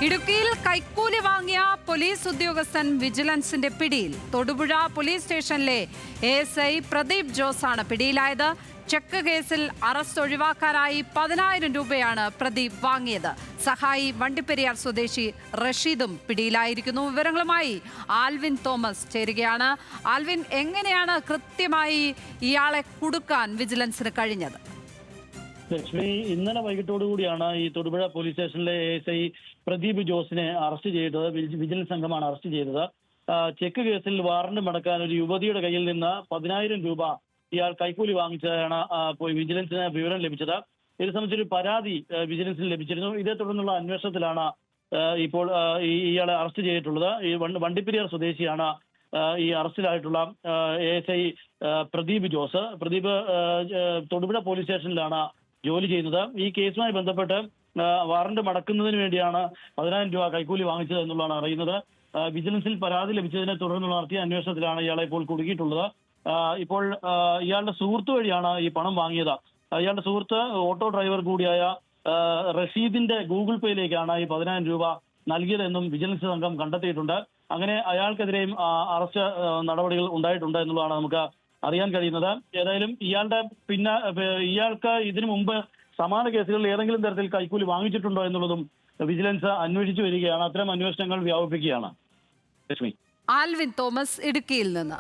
ഇടുക്കിയിൽ കൈക്കൂലി വാങ്ങിയ പോലീസ് ഉദ്യോഗസ്ഥൻ വിജിലൻസിന്റെ പിടിയിൽ. തൊടുപുഴ പോലീസ് സ്റ്റേഷനിലെ ASI പ്രദീപ് ജോസാണ് പിടിയിലായത്. ചെക്ക് കേസിൽ അറസ്റ്റ് ഒഴിവാക്കാനായി 10,000 രൂപയാണ് പ്രദീപ് വാങ്ങിയത്. സഹായി വണ്ടിപ്പെരിയാർ സ്വദേശി റഷീദും പിടിയിലായിരിക്കുന്നു. വിവരങ്ങളുമായി ആൽവിൻ തോമസ് ചേരുകയാണ്. ആൽവിൻ, എങ്ങനെയാണ് കൃത്യമായി ഇയാളെ കുടുക്കാൻ വിജിലൻസിന് കഴിഞ്ഞത്? ലക്ഷ്മി, ഇന്നലെ വൈകിട്ടോടുകൂടിയാണ് ഈ തൊടുപുഴ പോലീസ് സ്റ്റേഷനിലെ ASI പ്രദീപ് ജോസിനെ അറസ്റ്റ് ചെയ്തത്. വിജിലൻസ് സംഘമാണ് അറസ്റ്റ് ചെയ്തത്. ചെക്ക് കേസിൽ വാറണ്ട് മടക്കാൻ ഒരു യുവതിയുടെ കയ്യിൽ നിന്ന് 10,000 രൂപ ഇയാൾ കൈക്കൂലി വാങ്ങിച്ചതാണ് വിജിലൻസിന് വിവരം ലഭിച്ചത്. ഇത് സംബന്ധിച്ചൊരു പരാതി വിജിലൻസിന് ലഭിച്ചിരുന്നു. ഇതേ തുടർന്നുള്ള അന്വേഷണത്തിലാണ് ഇപ്പോൾ ഇയാളെ അറസ്റ്റ് ചെയ്തിട്ടുള്ളത്. ഈ വണ്ടിപ്പെരിയാർ സ്വദേശിയാണ് ഈ അറസ്റ്റിലായിട്ടുള്ള ASI പ്രദീപ് ജോസ്. പ്രദീപ് തൊടുപുഴ പോലീസ് സ്റ്റേഷനിലാണ് ജോലി ചെയ്യുന്നത്. ഈ കേസുമായി ബന്ധപ്പെട്ട് വാറണ്ട് മടക്കുന്നതിന് വേണ്ടിയാണ് 10,000 രൂപ കൈക്കൂലി വാങ്ങിച്ചത് എന്നുള്ളതാണ് അറിയുന്നത്. വിജിലൻസിൽ പരാതി ലഭിച്ചതിനെ തുടർന്നുള്ള നടത്തിയ അന്വേഷണത്തിലാണ് ഇയാളെ ഇപ്പോൾ കുടുക്കിയിട്ടുള്ളത്. ഇപ്പോൾ ഇയാളുടെ സുഹൃത്ത് വഴിയാണ് ഈ പണം വാങ്ങിയത്. ഇയാളുടെ സുഹൃത്ത് ഓട്ടോ ഡ്രൈവർ കൂടിയായ റഷീദിന്റെ ഗൂഗിൾ പേയിലേക്കാണ് ഈ 10,000 രൂപ നൽകിയതെന്നും വിജിലൻസ് സംഘം കണ്ടെത്തിയിട്ടുണ്ട്. അങ്ങനെ അയാൾക്കെതിരെയും അറസ്റ്റ് നടപടികൾ ഉണ്ടായിട്ടുണ്ട് എന്നുള്ളതാണ് നമുക്ക് അറിയാൻ കഴിയുന്നത്. ഏതായാലും ഇയാൾക്ക് ഇതിനു മുമ്പ് സമാന കേസുകളിൽ ഏതെങ്കിലും തരത്തിൽ കൈക്കൂലി വാങ്ങിച്ചിട്ടുണ്ടോ എന്നുള്ളതും വിജിലൻസ് അന്വേഷിച്ചു വരികയാണ്. അത്തരം അന്വേഷണങ്ങൾ വ്യാപിപ്പിക്കുകയാണ്. ലക്ഷ്മി. ആൽവിൻ തോമസ്, ഇടുക്കിയിൽ നിന്ന്.